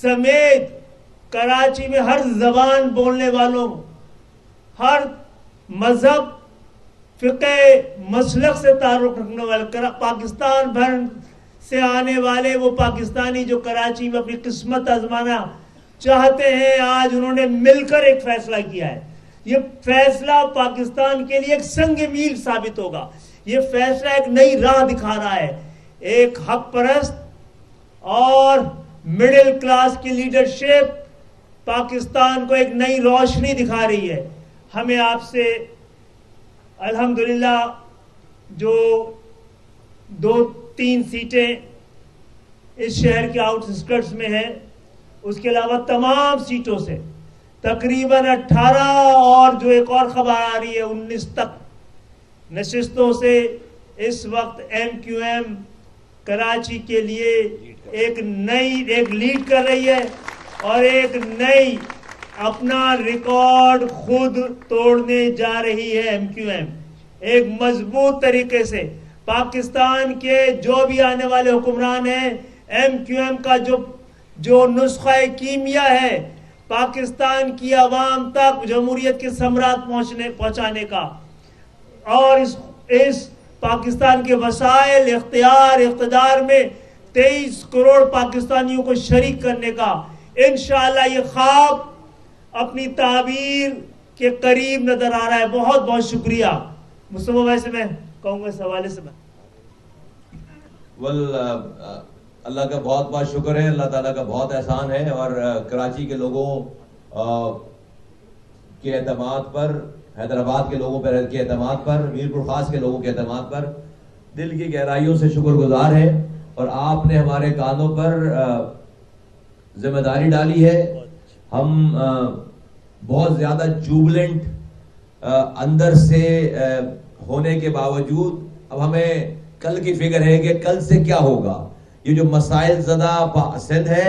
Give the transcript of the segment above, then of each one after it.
سمیت کراچی میں ہر زبان بولنے والوں، ہر مذہب، فقہ، مسلک سے تعلق رکھنے والے، پاکستان بھر سے آنے والے وہ پاکستانی جو کراچی میں اپنی قسمت آزمانا چاہتے ہیں، آج انہوں نے مل کر ایک فیصلہ کیا ہے۔ یہ فیصلہ پاکستان کے لیے ایک سنگ میل ثابت ہوگا۔ یہ فیصلہ ایک نئی راہ دکھا رہا ہے، ایک حق پرست اور مڈل کلاس کی لیڈرشپ پاکستان کو ایک نئی روشنی دکھا رہی ہے۔ ہمیں آپ سے الحمدللہ جو 2-3 سیٹیں اس شہر کے آؤٹ اسکرٹس میں ہیں، اس کے علاوہ تمام سیٹوں سے تقریباً 18 اور جو ایک اور خبر آ رہی ہے 19 تک نشستوں سے اس وقت ایم کیو ایم کراچی کے لیے ایک لیڈ کر رہی ہے اور ایک نئی اپنا ریکارڈ خود توڑنے جا رہی ہے۔ ایم کیو ایم ایک مضبوط طریقے سے پاکستان کے جو بھی آنے والے حکمران ہیں، ایم کیو ایم کا جو نسخہ کیمیا ہے پاکستان کی عوام تک جمہوریت کے ثمرات پہنچانے کا اور اس پاکستان کے وسائل، اختیار، اقتدار میں 23 کروڑ پاکستانیوں کو شریک کرنے کا انشاءاللہ یہ خواب اپنی تعبیر کے قریب نظر آ رہا ہے۔ بہت بہت شکریہ۔ مصطفیٰ بھائی سے میں کہوں گا اس حوالے سے اللہ کا بہت بہت شکر ہے، اللہ تعالیٰ کا بہت احسان ہے، اور کراچی کے لوگوں کے اعتماد پر، حیدرآباد کے لوگوں کے اعتماد پر، میرپور خاص کے لوگوں کے اعتماد پر دل کی گہرائیوں سے شکر گزار ہے، اور آپ نے ہمارے کاندھوں پر ذمہ داری ڈالی ہے۔ ہم بہت زیادہ جوبلنٹ اندر سے ہونے کے باوجود اب ہمیں کل کی فکر ہے کہ کل سے کیا ہوگا۔ یہ جو مسائل زدہ سندھ ہے،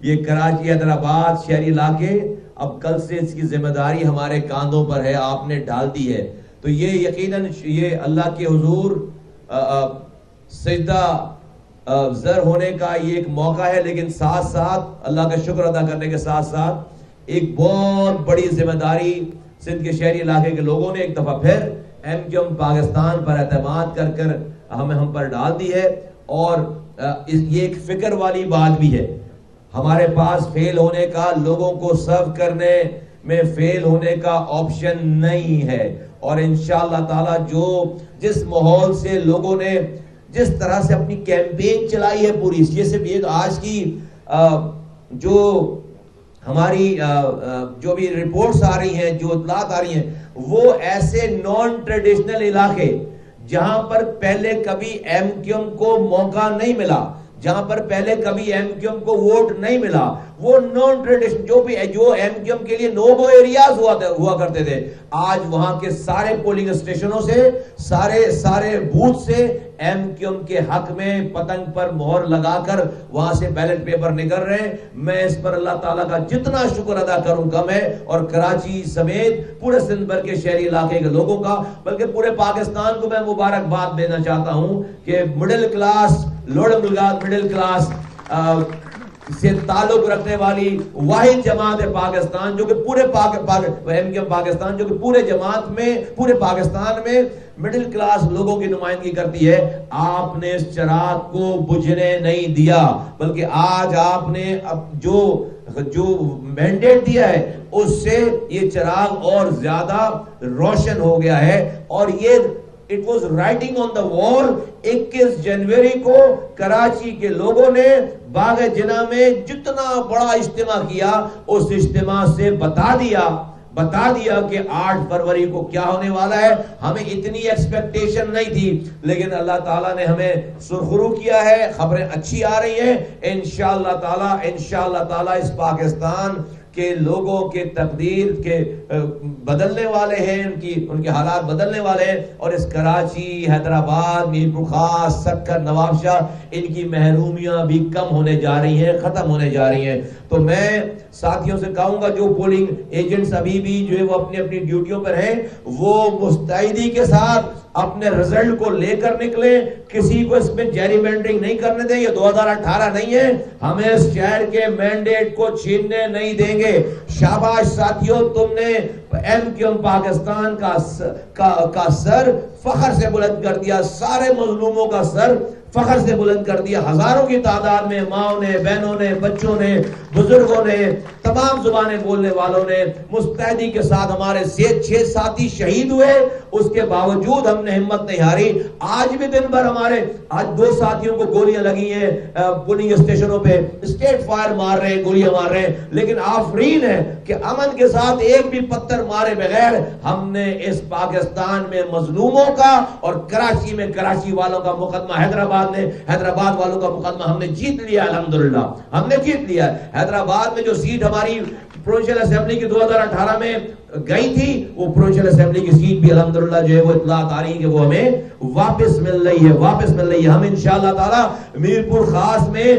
یہ کراچی، حیدرآباد، شہری علاقے، اب کل سے اس کی ذمہ داری ہمارے کاندھوں پر ہے، آپ نے ڈال دی ہے۔ تو یہ یقیناً یہ اللہ کے حضور سجدہ زر ہونے کا یہ ایک موقع ہے، لیکن ساتھ ساتھ اللہ کا شکر ادا کرنے کے ساتھ ساتھ ایک بہت بڑی ذمہ داری سندھ کے شہری علاقے کے لوگوں نے ایک دفعہ پھر ایم کیو ایم پاکستان پر اعتماد کر ہم پر ڈال دی ہے، اور یہ ایک فکر والی بات بھی ہے۔ ہمارے پاس فیل ہونے کا، لوگوں کو سرو کرنے میں فیل ہونے کا آپشن نہیں ہے، اور انشاءاللہ تعالی جس ماحول سے لوگوں نے جس طرح سے اپنی کیمپین چلائی ہے پوری، یہ صرف یہ آج کی جو ہماری جو بھی رپورٹس آ رہی ہیں، جو اطلاعات آ رہی ہیں، وہ ایسے نان ٹریڈیشنل علاقے جہاں پر پہلے کبھی ایم کیو ایم کو موقع نہیں ملا، جہاں پر پہلے کبھی ایم کیو ایم کو ووٹ نہیں ملا، وہ نان ٹریڈیشن جو ایم کیو ایم کے لیے نو گو ایریاز ہوا کرتے تھے، آج وہاں کے سارے پولنگ اسٹیشنوں سے، سارے بوتھ سے ایم کیو ایم کے حق میں پتنگ پر مہر لگا کر وہاں سے بیلٹ پیپر نکل رہے ہیں۔ میں اس پر اللہ تعالیٰ کا جتنا شکر ادا کروں کم ہے، اور کراچی سمیت پورے سندھ بھر کے شہری علاقے کے لوگوں کا، بلکہ پورے پاکستان کو میں مبارکباد دینا چاہتا ہوں کہ middle class, lower middle class سے تعلق رکھنے والی واحد جماعت ہے پاکستان، جو کہ پورے پاکستان جو کہ پورے پاکستان میں مڈل کلاس لوگوں کی نمائندگی کرتی ہے۔ آپ نے اس چراغ کو بجھنے نہیں دیا، بلکہ آج آپ نے جو مینڈیٹ دیا ہے اس سے یہ چراغ اور زیادہ روشن ہو گیا ہے، اور یہ It was writing on the wall۔ 21 جنوری کو کراچی کے لوگوں نے باغ جناح میں جتنا بڑا اجتماع کیا، اس اجتماع سے بتا دیا کہ 8 فروری کو کیا ہونے والا ہے۔ ہمیں اتنی ایکسپیکٹیشن نہیں تھی، لیکن اللہ تعالیٰ نے ہمیں سرخرو کیا ہے، خبریں اچھی آ رہی ہیں۔ انشاءاللہ تعالیٰ اس پاکستان کہ لوگوں کے تقدیر کے بدلنے والے ہیں، ان کے حالات بدلنے والے ہیں، اور اس کراچی، حیدرآباد، میرپور خاص، سکر، نواب شاہ، ان کی محرومیاں بھی کم ہونے جا رہی ہیں، ختم ہونے جا رہی ہیں۔ تو میں ساتھیوں سے کہوں گا جو پولنگ ایجنٹس ابھی بھی جو ہے وہ اپنی ڈیوٹیوں پر ہیں، وہ مستعدی کے ساتھ اپنے رزلٹ کو لے کر نکلیں, کسی کو اس میں جیری مینڈرنگ نہیں کرنے دیں. یہ 2018 نہیں ہے, ہمیں اس شہر کے مینڈیٹ کو چھیننے نہیں دیں گے. شاباش ساتھیوں, تم نے ایم کیو ایم پاکستان کا سر فخر سے بلند کر دیا, سارے مظلوموں کا سر فخر سے بلند کر دیا. ہزاروں کی تعداد میں ماؤں نے, بہنوں نے, بچوں نے, بزرگوں نے, تمام زبانیں بولنے والوں نے مستعدی کے ساتھ ہمارے 6 ساتھی شہید ہوئے. اس کے باوجود ہم نے ہمت نہیں ہاری. آج بھی دن بھر ہمارے 2 ساتھیوں کو گولیاں لگی ہیں پولنگ اسٹیشنوں پہ, اسٹیٹ فائر مار رہے ہیں, گولیاں مار رہے ہیں, لیکن آفرین ہے کہ امن کے ساتھ ایک بھی پتھر مارے بغیر ہم نے اس پاکستان میں مظلوموں کا اور کراچی میں کراچی والوں کا مقدمہ, حیدرآباد والوں کا مقدمہ ہم نے جیت لیا. الحمدللہ ہم نے جیت لیا. حیدرآباد میں جو سیٹ ہماری پروونشل اسمبلی کی 2018 میں گئی تھی, وہ پروونشل اسمبلی کی سیٹ بھی الحمدللہ جو ہے وہ اطلاعات آ رہی ہے کہ وہ ہمیں واپس مل رہی ہے. ہم انشاءاللہ تعالی میرپور خاص میں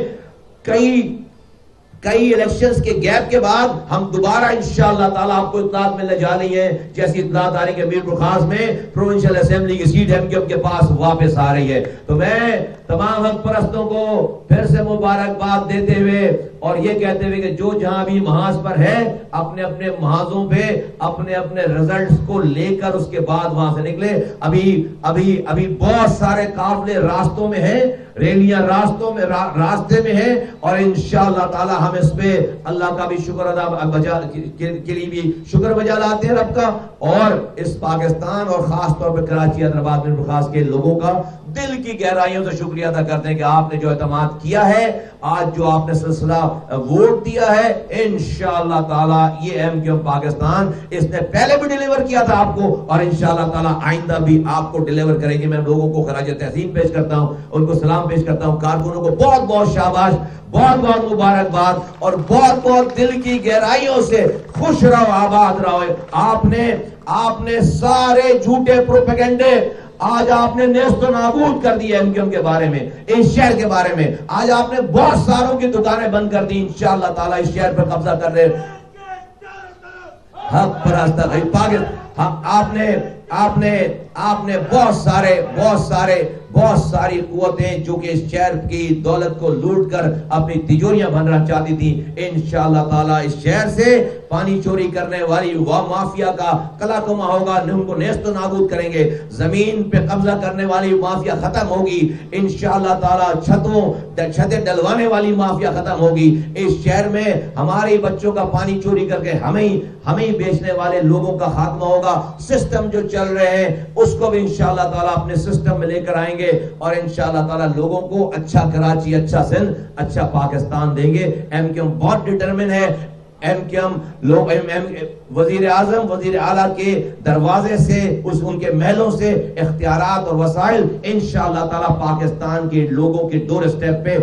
کئی الیکشنز کے گیپ کے بعد ہم دوبارہ انشاءاللہ تعالیٰ آپ کو اطلاعات ملنے جا رہی ہیں. جیسی اطلاعات آ رہی ہے کہ میرپور خاص میں پروونشل اسمبلی کی سیٹ ایم کیو ایم کے پاس واپس آ رہی ہے. تو میں تمام حق پرستوں کو پھر سے مبارکباد دیتے ہوئے اور یہ کہتے ہوئے کہ جو جہاں بھی محاذ پر ہے اپنے اپنے محاذوں پہ اپنے اپنے رزلٹس کو لے کر اس کے بعد وہاں سے نکلے. ابھی بہت سارے قافلے راستوں میں ہیں, ریلیاں راستے میں ہیں, اور انشاءاللہ تعالی ہم اس پہ اللہ کا بھی شکر ادا کے لیے بھی شکر بجا لاتے ہیں رب کا, اور اس پاکستان اور خاص طور پہ کراچی حیدرآباد میں خاص کے لوگوں کا دل کی گہرائیوں سے شکریہ ادا کرتے ہیں کہ آپ نے جو اعتماد کیا ہے, آج جو آپ نے سلسلہ ووٹ دیا ہے, انشاءاللہ تعالی یہ ایم کیو ایم پاکستان اس نے پہلے بھی ڈیلیور کیا تھا آپ کو, اور انشاءاللہ تعالی آئندہ بھی آپ کو ڈیلیور کریں گے. میں لوگوں کو خراج تحسین پیش کرتا ہوں, ان کو سلام پیش کرتا ہوں. کارکنوں کو بہت بہت شاباش, بہت بہت مبارکباد, اور بہت بہت دل کی گہرائیوں سے خوش رہو, آباد رہو. آپ نے سارے جھوٹے پروپیگنڈے آج آپ نے نیست و نابود کر دی ایم کیو ایم کے بارے میں, اس شہر کے بارے میں. آج آپ نے بہت ساروں کی دکانیں بند کر دی. انشاءاللہ تعالی اس شہر پر قبضہ کر رہے حق پرست آپ نے بہت ساری قوتیں جو کہ اس شہر کی دولت کو لوٹ کر اپنی تجوریاں بھرنا چاہتی تھی, انشاءاللہ تعالی اس شہر سے پانی چوری کرنے والی مافیا کا کلا کما ہوگا, ان کو نیست و نابود کریں گے. زمین پہ قبضہ کرنے والی مافیا ختم ہوگی انشاءاللہ تعالی. چھتیں ڈلوانے والی مافیا ختم ہوگی. اس شہر میں ہمارے بچوں کا پانی چوری کر کے ہمیں بیچنے والے لوگوں کا خاتمہ ہوگا. سسٹم جو چل رہے ہیں اس کو بھی انشاءاللہ تعالی اپنے سسٹم میں لے کر آئیں گے, اور انشاءاللہ تعالی لوگوں کو اچھا کراچی, اچھا سندھ, اچھا پاکستان دیں گے. ایم کیو ایم بہت ڈٹرمن ہے. ایم کیو ایم وزیر اعظم, وزیر اعلیٰ کے دروازے سے, ان کے محلوں سے اختیارات اور وسائل انشاءاللہ تعالی پاکستان کے لوگوں کے ڈور اسٹیپ پہ,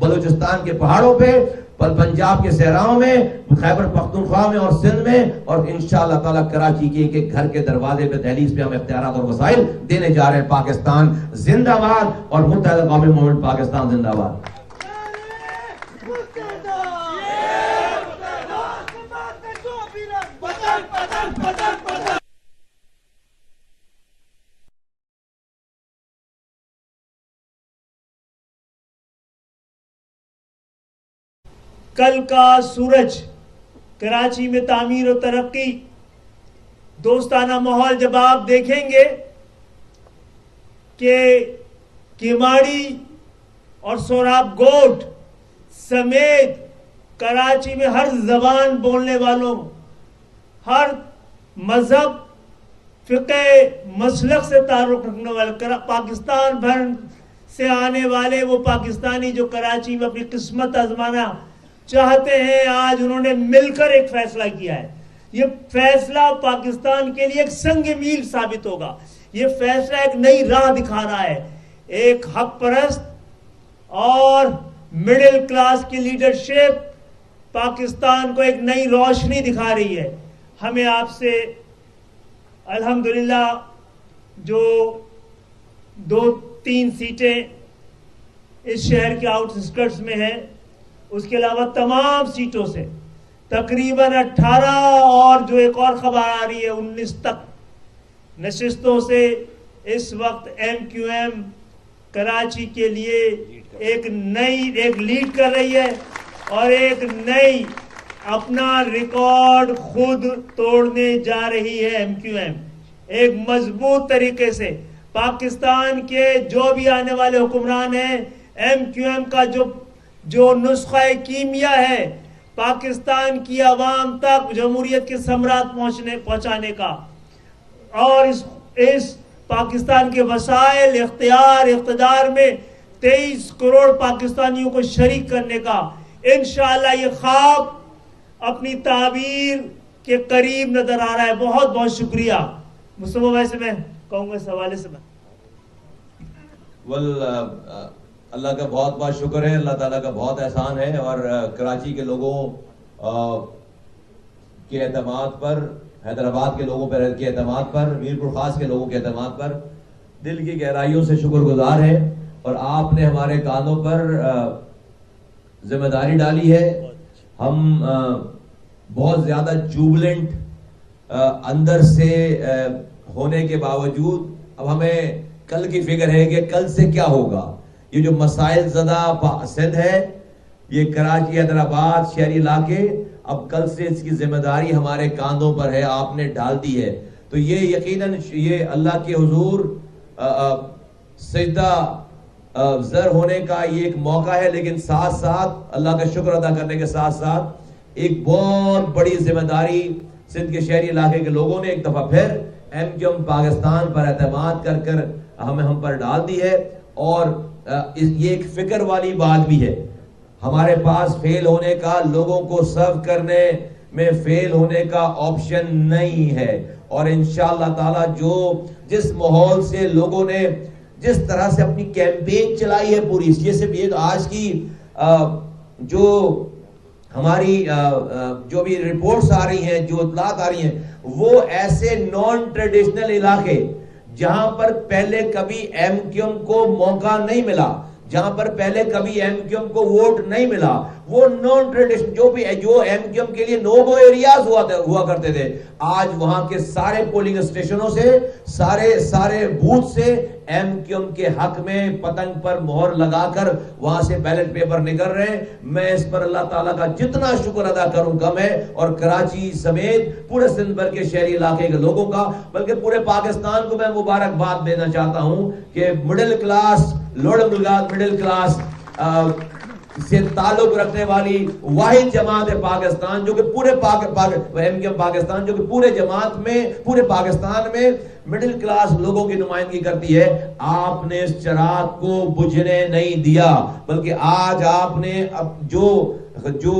بلوچستان کے پہاڑوں پہ, پنجاب کے صحراؤں میں, خیبر پختونخوا میں اور سندھ میں, اور انشاءاللہ تعالی کراچی کے ایک گھر کے دروازے پہ, دہلیز پہ ہم اختیارات اور وسائل دینے جا رہے ہیں. پاکستان زندہ باد, اور متحدہ قومی موومنٹ پاکستان زندہ باد. کل کا سورج کراچی میں تعمیر و ترقی, دوستانہ ماحول جب آپ دیکھیں گے کہ کیماڑی اور سوراب گوٹ سمیت کراچی میں ہر زبان بولنے والوں, ہر مذہب, فقہ, مسلک سے تعلق رکھنے والے, پاکستان بھر سے آنے والے وہ پاکستانی جو کراچی میں اپنی قسمت آزمانا چاہتے ہیں, آج انہوں نے مل کر ایک فیصلہ کیا ہے. یہ فیصلہ پاکستان کے لیے ایک سنگ میل ثابت ہوگا. یہ فیصلہ ایک نئی راہ دکھا رہا ہے. ایک حق پرست اور مڈل کلاس کی لیڈرشپ پاکستان کو ایک نئی روشنی دکھا رہی ہے. ہمیں آپ سے الحمدللہ جو 2-3 سیٹیں اس شہر کے آؤٹ اسکرٹس میں ہیں, اس کے علاوہ تمام سیٹوں سے تقریباً 18 اور جو ایک اور خبر آ رہی ہے 19 تک نشستوں سے اس وقت MQM کراچی کے لیے ایک لیڈ کر رہی ہے اور ایک نئی اپنا ریکارڈ خود توڑنے جا رہی ہے MQM ایک مضبوط طریقے سے. پاکستان کے جو بھی آنے والے حکمران ہیں MQM کا جو نسخہ کیمیا ہے پاکستان کی عوام تک جمہوریت کے ثمرات پہنچانے کا اور اس پاکستان کے وسائل اقتدار میں 23 کروڑ پاکستانیوں کو شریک کرنے کا انشاءاللہ یہ خواب اپنی تعبیر کے قریب نظر آ رہا ہے. بہت بہت شکریہ. مصطفیٰ بھائی سے میں کہوں گا اس حوالے سے اللہ کا بہت بہت شکر ہے. اللہ تعالیٰ کا بہت احسان ہے اور کراچی کے لوگوں کے اعتماد پر, حیدرآباد کے لوگوں کے اعتماد پر, میرپور خاص کے لوگوں کے اعتماد پر دل کی گہرائیوں سے شکر گزار ہے. اور آپ نے ہمارے کانوں پر ذمہ داری ڈالی ہے. ہم بہت زیادہ جوبلنٹ اندر سے ہونے کے باوجود اب ہمیں کل کی فکر ہے کہ کل سے کیا ہوگا. یہ جو مسائل زدہ سندھ ہے, یہ کراچی, حیدرآباد, شہری علاقے, اب کل سے اس کی ذمہ داری ہمارے کاندھوں پر ہے, آپ نے ڈال دی ہے. تو یہ یقیناً یہ اللہ کے حضور سجدہ زر ہونے کا یہ ایک موقع ہے, لیکن ساتھ ساتھ اللہ کا شکر ادا کرنے کے ساتھ ساتھ ایک بہت بڑی ذمہ داری سندھ کے شہری علاقے کے لوگوں نے ایک دفعہ پھر MQM پاکستان پر اعتماد کر ہم پر ڈال دی ہے. اور یہ ایک فکر والی بات بھی ہے, ہمارے پاس فیل ہونے کا, لوگوں کو سرو کرنے میں فیل ہونے کا آپشن نہیں ہے. اور انشاءاللہ تعالی جس ماحول سے لوگوں نے جس طرح سے اپنی کیمپین چلائی ہے پوری, جیسے بھی آج کی جو ہماری جو بھی رپورٹس آ رہی ہیں, جو اطلاعات آ رہی ہیں, وہ ایسے نان ٹریڈیشنل علاقے جہاں پر پہلے کبھی MQM کو موقع نہیں ملا, جہاں پر پہلے کبھی MQM کو ووٹ نہیں ملا, وہ نان ٹریڈیشن جو MQM کے لیے نو گو ایریاز ہوا کرتے تھے, آج وہاں کے سارے پولنگ اسٹیشنوں سے سارے بوتھ سے MQM کے حق میں پتنگ پر مہر لگا کر وہاں سے بیلٹ پیپر نکل رہے ہیں. میں اس پر اللہ تعالیٰ کا جتنا شکر ادا کروں کم ہے, اور کراچی سمیت پورے سندھ بھر کے شہری علاقے کے لوگوں کا, بلکہ پورے پاکستان کو میں مبارکباد دینا چاہتا ہوں کہ middle class, lower middle class سے تعلق رکھنے والی واحد جماعت ہے پاکستان, جو کہ پورے MQM پاکستان جو کہ پورے پاکستان میں مڈل کلاس لوگوں کی نمائندگی کرتی ہے. آپ نے اس چراغ کو بجھنے نہیں دیا, بلکہ آج آپ نے جو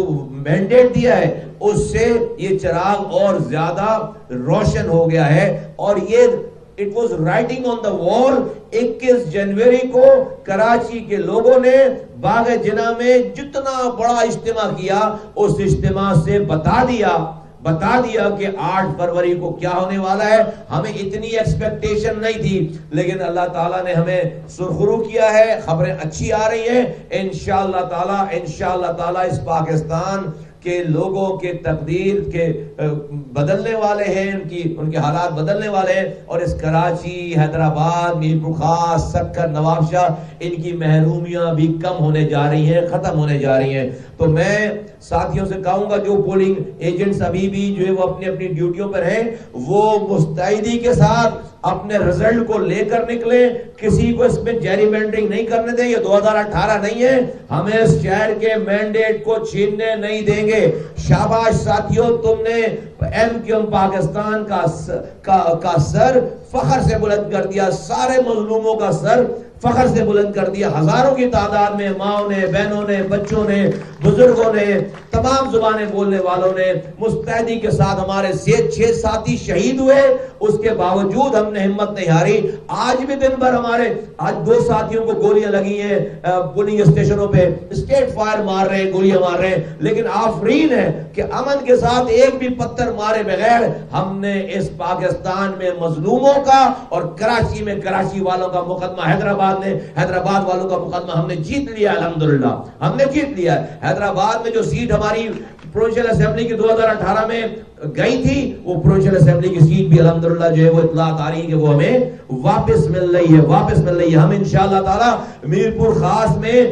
مینڈیٹ دیا ہے اس سے یہ چراغ اور زیادہ روشن ہو گیا ہے. اور یہ It was writing on the wall. 21 جنوری کو کراچی کے لوگوں نے باغ جناح میں جتنا بڑا اجتماع کیا, اس اجتماع سے بتا دیا کہ 8 فروری کو کیا ہونے والا ہے. ہمیں اتنی ایکسپیکٹیشن نہیں تھی, لیکن اللہ تعالیٰ نے ہمیں سرخرو کیا ہے, خبریں اچھی آ رہی ہیں. انشاءاللہ تعالیٰ اس پاکستان کے لوگوں کے تقدیر کے بدلنے والے ہیں, ان کے حالات بدلنے والے ہیں. اور اس کراچی, حیدرآباد, میرپور خاص, سکر, نواب شاہ, ان کی محرومیاں بھی کم ہونے جا رہی ہیں, ختم ہونے جا رہی ہیں. تو میں ساتھیوں سے کہوں گا, جو پولنگ ایجنٹس ابھی بھی جو ہے وہ اپنی ڈیوٹیوں پر ہیں, وہ مستعدی کے ساتھ اپنے رزلٹ کو لے کر نکلیں. کسی کو اس میں جیری مینڈرنگ نہیں کرنے دیں. یہ 2018 نہیں ہے, ہمیں اس شہر کے مینڈیٹ کو چھیننے نہیں دیں گے. شاباش ساتھیوں, تم نے MQM پاکستان کا سر فخر سے بلند کر دیا, سارے مظلوموں کا سر فخر سے بلند کر دیا. ہزاروں کی تعداد میں ماؤں نے, بہنوں نے, بچوں نے, بزرگوں نے, تمام زبانیں بولنے والوں نے مستعدی کے ساتھ, ہمارے 6 ساتھی شہید ہوئے, اس کے باوجود ہم نے ہمت نہیں ہاری. آج بھی دن بھر آج 2 ساتھیوں کو گولیاں لگی ہیں پولنگ اسٹیشنوں پہ, اسٹیٹ فائر مار رہے ہیں, گولیاں مار رہے ہیں, لیکن آفرین ہے کہ امن کے ساتھ ایک بھی پتھر مارے بغیر ہم نے اس پاکستان میں مظلوموں کا اور کراچی میں کراچی والوں کا مقدمہ حیدرآباد حیدرآباد نے حیدرآباد والوں کا مقدمہ ہم نے جیت لیا الحمدللہ، ہم نے جیت لیا ہے۔ حیدرآباد میں جو سیٹ ہماری پروونشل اسمبلی کی 2018 میں گئی تھی، وہ پروونشل اسمبلی کی سیٹ بھی الحمدللہ جو ہے وہ اطلاعات آ رہی ہے کہ وہ ہمیں واپس مل رہی ہے، واپس مل رہی ہے۔ ہم انشاءاللہ تعالی میرپور خاص میں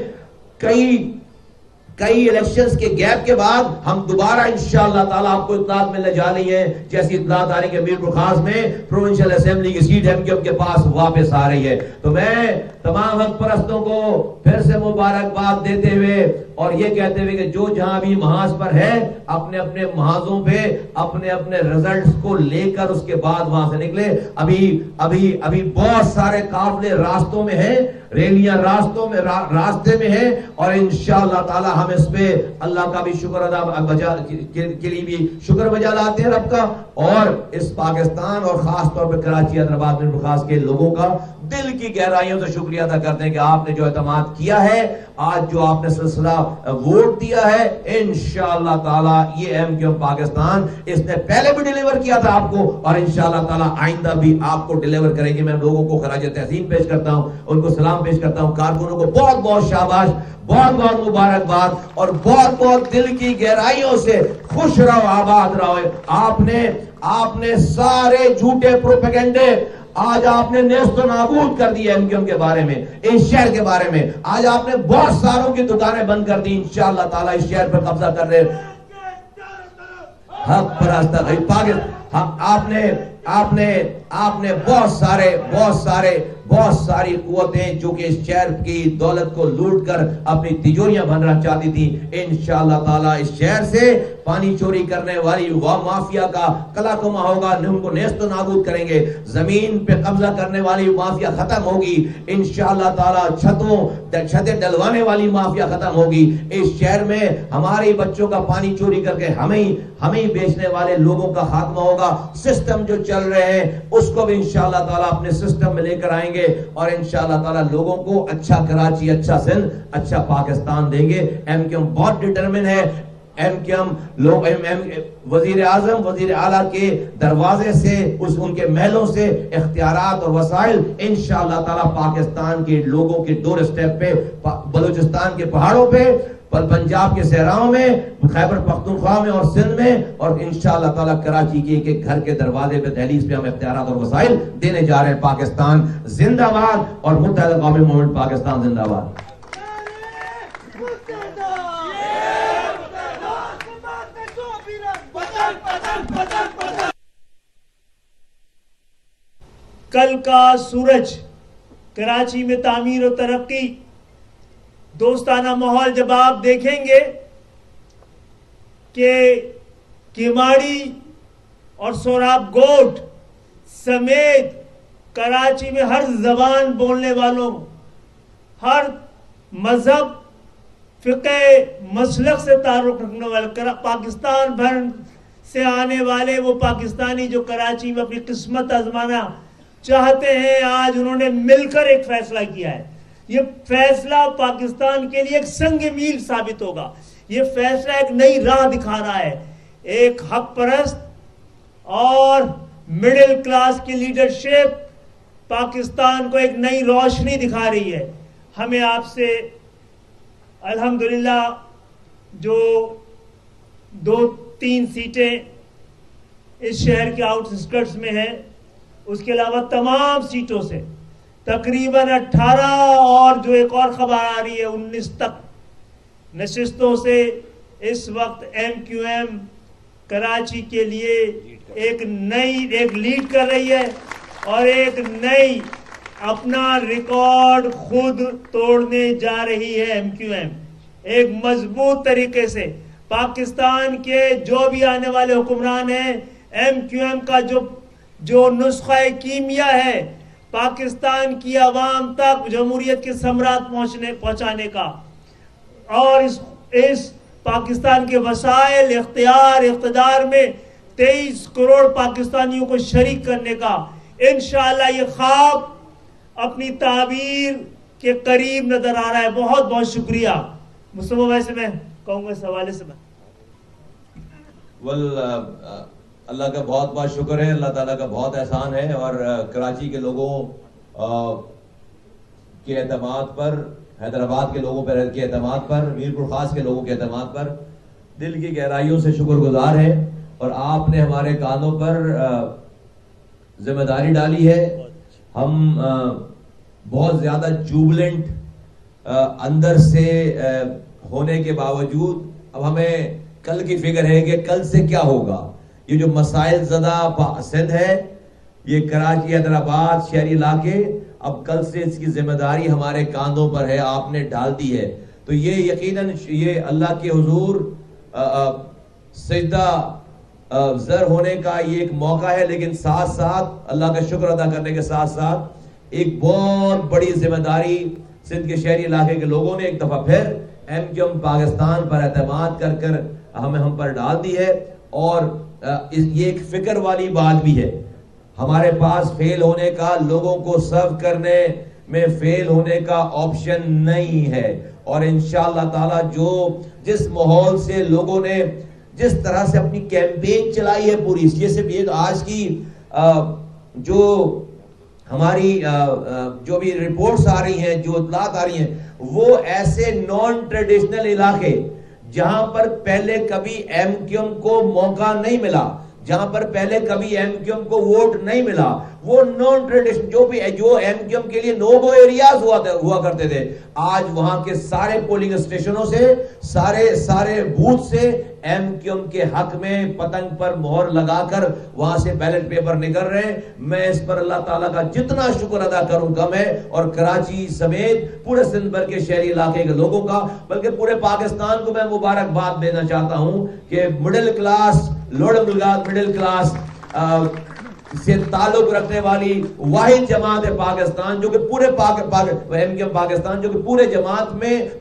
کئی الیکشنز کے گیپ کے بعد ہم دوبارہ انشاءاللہ تعالیٰ آپ کو اطلاعات ملنے جا رہی ہیں، جیسی اطلاعات آ رہی ہے کہ میرپور خاص میں پروونشل اسمبلی کی سیٹ ایم کیو ایم کے پاس واپس آ رہی ہے۔ تو میں تمام حق پرستوں کو پھر سے مبارکباد دیتے ہوئے اور یہ کہتے ہوئے کہ جو جہاں بھی محاذ پر ہے اپنے اپنے محاذوں پہ اپنے اپنے ریزلٹس کو لے کر اس کے بعد وہاں سے نکلے۔ ابھی بہت سارے قافلے راستوں میں ہیں، ریلیاں راستے میں ہیں، اور انشاءاللہ تعالی ہم اس پہ اللہ کا بھی شکر ادا کے لیے بھی شکر بجا لاتے ہیں رب کا، اور اس پاکستان اور خاص طور پہ کراچی حیدرآباد میں خاص کے لوگوں کا دل کی گہرائیوں سے شکریہ ادا کرتے ہیں کہ آپ نے جو اعتماد کیا ہے، آج جو آپ نے سلسلہ ووٹ دیا ہے، انشاءاللہ تعالی یہ ایم کیو ایم پاکستان اس نے پہلے بھی ڈیلیور کیا تھا آپ کو، اور انشاءاللہ تعالی آئندہ بھی آپ کو ڈیلیور کریں گے۔ میں لوگوں کو خراج تحسین پیش کرتا ہوں، ان کو سلام پیش کرتا ہوں، کارکنوں کو بہت بہت شاباش، بہت بہت مبارکباد، اور بہت بہت دل کی گہرائیوں سے خوش رہو، آباد رہو۔ آپ نے سارے جھوٹے پروپیگنڈے آج آپ نے نیست و نابود کر دی ایم کیو ایم کے بارے میں، اس شہر کے بارے میں۔ آج آپ نے بہت ساروں کی دکانیں بند کر دی، انشاءاللہ تعالی اس شہر پر قبضہ کر رہے حق پرست آپ نے بہت ساری قوتیں جو کہ اس شہر کی دولت کو لوٹ کر اپنی تجوریاں بننا چاہتی تھی، انشاءاللہ تعالی اس شہر سے پانی چوری کرنے والی وہ مافیا کا کلا کما ہوگا، ان کو نیست و نابود کریں گے۔ زمین پہ قبضہ کرنے والی مافیا ختم ہوگی انشاءاللہ تعالی، چھتیں ڈلوانے والی مافیا ختم ہوگی۔ اس شہر میں ہمارے بچوں کا پانی چوری کر کے ہمیں بیچنے والے لوگوں کا خاتمہ ہوگا۔ سسٹم جو چل رہے ہیں اس کو بھی انشاءاللہ تعالی اپنے سسٹم میں لے کر آئیں گے، اور انشاءاللہ تعالی لوگوں کو اچھا کراچی، اچھا سندھ، اچھا پاکستان دیں گے۔ ایم کیو ایم بہت ڈٹرمن ہے۔ ایم کیو ایم وزیر اعظم، وزیر اعلیٰ کے دروازے سے، ان کے محلوں سے اختیارات اور وسائل انشاءاللہ تعالی پاکستان کے لوگوں کے ڈور اسٹیپ پہ، بلوچستان کے پہاڑوں پہ، پنجاب کے صحراؤں میں، خیبر پختونخوا میں اور سندھ میں، اور انشاءاللہ تعالی کراچی کے ایک گھر کے دروازے پہ، دہلیز پہ ہم اختیارات اور وسائل دینے جا رہے ہیں۔ پاکستان زندہ باد، اور متحدہ قومی موومنٹ پاکستان زندہ باد۔ کل کا سورج، کراچی میں تعمیر و ترقی، دوستانہ ماحول جب آپ دیکھیں گے کہ کیماڑی اور سوراب گوٹ سمیت کراچی میں ہر زبان بولنے والوں، ہر مذہب، فقہ، مسلک سے تعلق رکھنے والے، پاکستان بھر سے آنے والے وہ پاکستانی جو کراچی میں اپنی قسمت آزمانا چاہتے ہیں، آج انہوں نے مل کر ایک فیصلہ کیا ہے۔ یہ فیصلہ پاکستان کے لیے ایک سنگ میل ثابت ہوگا۔ یہ فیصلہ ایک نئی راہ دکھا رہا ہے، ایک حق پرست اور مڈل کلاس کی لیڈرشپ پاکستان کو ایک نئی روشنی دکھا رہی ہے۔ ہمیں آپ سے الحمدللہ جو 2-3 سیٹیں اس شہر کے آؤٹ اسکرٹس میں ہیں، اس کے علاوہ تمام سیٹوں سے تقریباً 18 اور جو ایک اور خبر آ رہی ہے 19 تک نشستوں سے اس وقت ایم کیو ایم کراچی کے لیے ایک لیڈ کر رہی ہے، اور ایک نئی اپنا ریکارڈ خود توڑنے جا رہی ہے۔ ایم کیو ایم ایک مضبوط طریقے سے پاکستان کے جو بھی آنے والے حکمران ہیں، ایم کیو ایم کا جو نسخہ کیمیا ہے پاکستان کی عوام تک جمہوریت کے ثمرات پہنچانے کا، اور اس پاکستان کے وسائل، اختیار، اقتدار میں 23 کروڑ پاکستانیوں کو شریک کرنے کا، انشاءاللہ یہ خواب اپنی تعبیر کے قریب نظر آ رہا ہے۔ بہت بہت شکریہ۔ مصطفیٰ بھائی سے میں کہوں گا اس حوالے سے اللہ کا بہت بہت شکر ہے، اللہ تعالیٰ کا بہت احسان ہے، اور کراچی کے لوگوں کے اعتماد پر، حیدرآباد کے لوگوں کے اعتماد پر، میرپور خاص کے لوگوں کے اعتماد پر دل کی گہرائیوں سے شکر گزار ہیں، اور آپ نے ہمارے کانوں پر ذمہ داری ڈالی ہے. ہم بہت زیادہ جوبلنٹ اندر سے ہونے کے باوجود اب ہمیں کل کی فکر ہے کہ کل سے کیا ہوگا. یہ جو مسائل زدہ سندھ ہے، یہ کراچی، حیدرآباد، شہری علاقے، اب کل سے اس کی ذمہ داری ہمارے کاندھوں پر ہے، آپ نے ڈال دی ہے. تو یہ یقیناً یہ اللہ کے حضور سجدہ زر ہونے کا یہ ایک موقع ہے، لیکن ساتھ ساتھ اللہ کا شکر ادا کرنے کے ساتھ ساتھ ایک بہت بڑی ذمہ داری سندھ کے شہری علاقے کے لوگوں نے ایک دفعہ پھر MQM پاکستان پر اعتماد کر کر ہم پر ڈال دی ہے. اور یہ ایک فکر والی بات بھی ہے، ہمارے پاس فیل ہونے کا، لوگوں کو سرو کرنے میں فیل ہونے کا آپشن نہیں ہے. اور انشاءاللہ تعالی جس ماحول سے لوگوں نے جس طرح سے اپنی کیمپین چلائی ہے پوری، یہ صرف یہ آج کی جو ہماری جو بھی رپورٹس آ رہی ہیں، جو اطلاعات آ رہی ہیں، وہ ایسے نان ٹریڈیشنل علاقے جہاں پر پہلے کبھی MQM کو موقع نہیں ملا، جہاں پر پہلے کبھی MQM کو ووٹ نہیں ملا، وہ نان ٹریڈیشن جو MQM کے لیے نو گو ایریاز ہوا کرتے تھے، آج وہاں کے سارے پولنگ اسٹیشنوں سے، سارے بوتھ سے MQM کے حق میں پتنگ پر مہر لگا کر وہاں سے بیلٹ پیپر نکل رہے ہیں. میں اس پر اللہ تعالیٰ کا جتنا شکر ادا کروں کم ہے، اور کراچی سمیت پورے سندھ بھر کے شہری علاقے کے لوگوں کا، بلکہ پورے پاکستان کو میں مبارکباد دینا چاہتا ہوں کہ middle class, lower middle class سے تعلق رکھنے والی واحد جماعت ہے پاکستان، جو کہ پورے MQM پاکستان جو کہ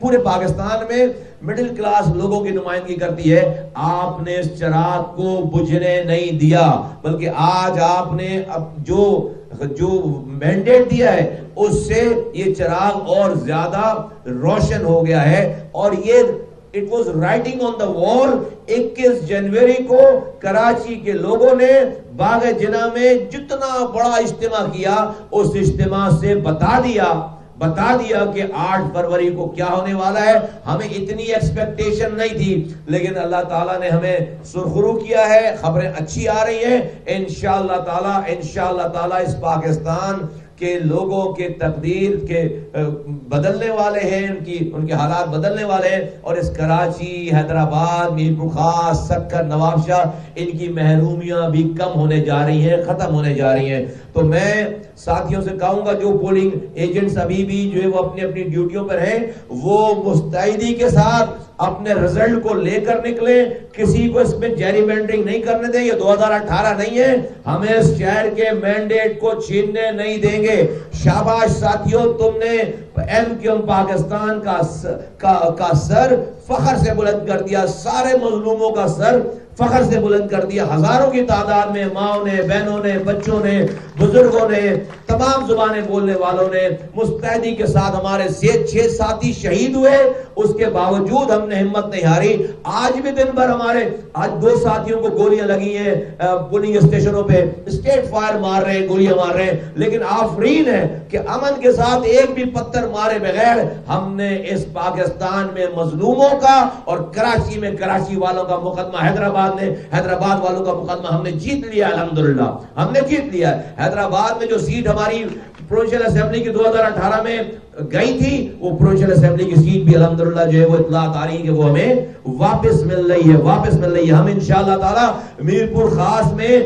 پورے پاکستان میں مڈل کلاس لوگوں کی نمائندگی کرتی ہے. آپ نے اس چراغ کو بجھنے نہیں دیا، بلکہ آج آپ نے جو مینڈیٹ دیا ہے اس سے یہ چراغ اور زیادہ روشن ہو گیا ہے. اور یہ It was writing on the wall. 21 جنوری کو کراچی کے لوگوں نے باغ جناح میں جتنا بڑا اجتماع کیا، اس اجتماع سے بتا دیا کہ 8 فروری کو کیا ہونے والا ہے. ہمیں اتنی ایکسپیکٹیشن نہیں تھی، لیکن اللہ تعالیٰ نے ہمیں سرخرو کیا ہے، خبریں اچھی آ رہی ہیں. انشاءاللہ تعالیٰ اس پاکستان کے لوگوں کے تقدیر کے بدلنے والے ہیں، ان کے حالات بدلنے والے ہیں. اور اس کراچی، حیدرآباد، میرپور خاص، سکر، نواب شاہ، ان کی محرومیاں بھی کم ہونے جا رہی ہیں، ختم ہونے جا رہی ہیں. تو میں ساتھیوں سے کہوں گا جو پولنگ ایجنٹس ابھی بھی جو ہے وہ اپنی ڈیوٹیوں پر ہیں، وہ مستعدی کے ساتھ اپنے رزلٹ کو لے کر نکلیں. کسی کو اس میں جیری مینڈرنگ نہیں کرنے دیں. یہ 2018 نہیں ہے، ہمیں اس شہر کے مینڈیٹ کو چھیننے نہیں دیں گے. شاباش ساتھیوں، تم نے MQM پاکستان کا سر فخر سے بلند کر دیا، سارے مظلوموں کا سر فخر سے بلند کر دیا. ہزاروں کی تعداد میں ماؤں نے، بہنوں نے، بچوں نے، بزرگوں نے، تمام زبانیں بولنے والوں نے مستعدی کے ساتھ ہمارے 6 ساتھی شہید ہوئے. اس کے باوجود ہم نے ہمت نہیں ہاری. آج بھی دن بھر آج 2 ساتھیوں کو گولیاں لگی ہیں پولنگ اسٹیشنوں پہ، اسٹیٹ فائر مار رہے ہیں، گولیاں مار رہے ہیں. لیکن آفرین ہے کہ امن کے ساتھ ایک بھی پتھر مارے بغیر ہم نے اس پاکستان میں مظلوموں کا اور کراچی میں کراچی والوں کا مقدمہ، حیدرآباد والوں کا مقدمہ ہم نے جیت لیا. الحمدللہ ہم نے جیت لیا. حیدرآباد میں جو سیٹ ہماری پروونشل اسمبلی کی 2018 میں گئی تھی، وہ پروونشل اسمبلی کی سیٹ بھی الحمدللہ جو ہے وہ اطلاعات آ رہی ہے کہ وہ ہمیں واپس مل رہی ہے. ہم انشاءاللہ تعالی میرپور خاص میں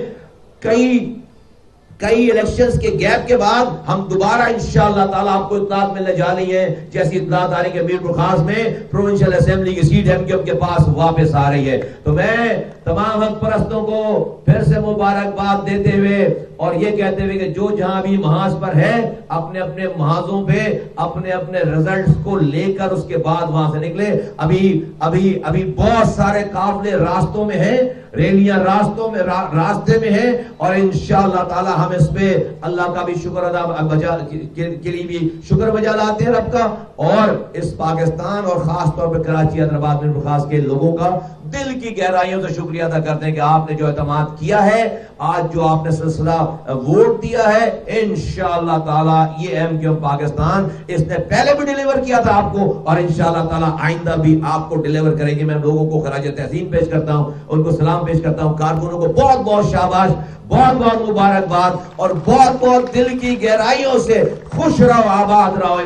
کئی الیکشنز کے گیپ کے بعد ہم دوبارہ انشاءاللہ تعالی آپ کو اطلاعات ملنے جا رہی ہیں. جیسی اطلاعات آ رہی ہے کہ میرپور خاص میں پروونشل اسمبلی کی سیٹ MQM کے پاس واپس آ رہی ہے. تو میں تمام حق پرستوں کو پھر سے مبارکباد دیتے ہوئے اور یہ کہتے ہوئے کہ جو جہاں بھی محاذ پر ہے، اپنے محاذوں پہ اپنے رزلٹس کو لے کر اس کے بعد وہاں سے نکلے. ابھی بہت سارے قافلے راستوں میں ہیں، ریلیاں راستے میں ہیں، اور انشاءاللہ تعالی ہم اس پہ اللہ کا بھی شکر ادا کے لیے بھی شکر بجا لاتے ہیں رب کا، اور اس پاکستان اور خاص طور پہ کراچی، حیدرآباد میں خاص کے لوگوں کا دل کی گہرائیوں سے شکریہ ادا کرتے ہیں کہ آپ نے جو اعتماد کیا ہے. آج جو آپ نے سلسلہ ووٹ دیا ہے انشاءاللہ تعالی یہ ایم کیو ایم پاکستان اس نے پہلے بھی ڈیلیور کیا تھا آپ کو اور انشاءاللہ تعالی آئندہ بھی آپ کو ڈیلیور کریں گے. میں لوگوں کو خراج تحسین پیش کرتا ہوں, ان کو سلام پیش کرتا ہوں. کارکنوں کو بہت بہت شاباش, بہت بہت مبارکباد اور بہت بہت دل کی گہرائیوں سے خوش رہو, آباد رہو.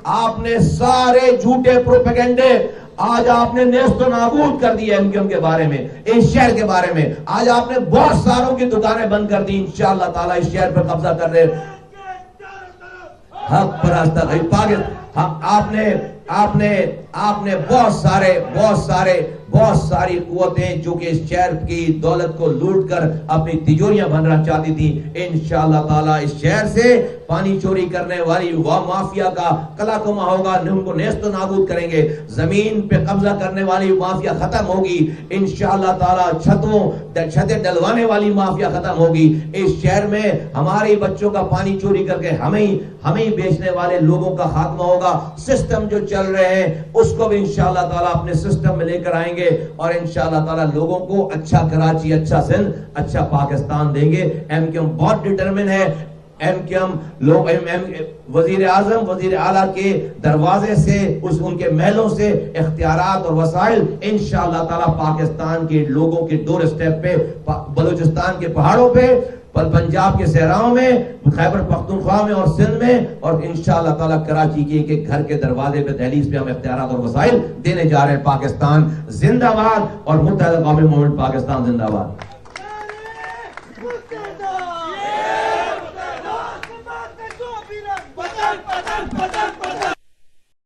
آپ نے سارے جھوٹے پروپیگنڈے آج آپ نے نیست و نابود کر دی ایم کیو ایم کے بارے میں, اس شہر کے بارے میں. آج آپ نے بہت ساروں کی دکانیں بند کر دی. انشاءاللہ تعالی اس شہر پر قبضہ کر رہے حق پرست آپ نے بہت ساری قوتیں جو کہ اس شہر کی دولت کو لوٹ کر اپنی تجوریاں بننا چاہتی تھی. انشاءاللہ تعالی اس شہر سے پانی چوری کرنے والی مافیا کا کلا کما ہوگا, ان کو نیست و نابود کریں گے. زمین پہ قبضہ کرنے والی مافیا ختم ہوگی انشاءاللہ تعالی. چھتیں ڈلوانے والی مافیا ختم ہوگی. اس شہر میں ہمارے بچوں کا پانی چوری کر کے ہمیں بیچنے والے لوگوں کا خاتمہ ہوگا. سسٹم جو چل رہے ہیں اس کو بھی انشاءاللہ تعالی اپنے سسٹم میں لے کر آئیں گے اور انشاءاللہ تعالی لوگوں کو اچھا کراچی, اچھا سندھ, اچھا پاکستان دیں گے. ایم کیو ایم بہت ڈٹرمن ہے. ایم کیو ایم وزیر اعظم وزیر اعلیٰ کے دروازے سے ان کے محلوں سے اختیارات اور وسائل انشاءاللہ تعالی پاکستان کے لوگوں کے ڈور اسٹیپ پہ, بلوچستان کے پہاڑوں پہ, پنجاب کے صحراؤں میں, خیبر پختونخوا میں اور سندھ میں اور انشاءاللہ تعالی کراچی کے ایک گھر کے دروازے پہ, دہلیز پہ ہم اختیارات اور وسائل دینے جا رہے ہیں. پاکستان زندہ باد اور متحدہ قومی موومنٹ پاکستان زندہ باد.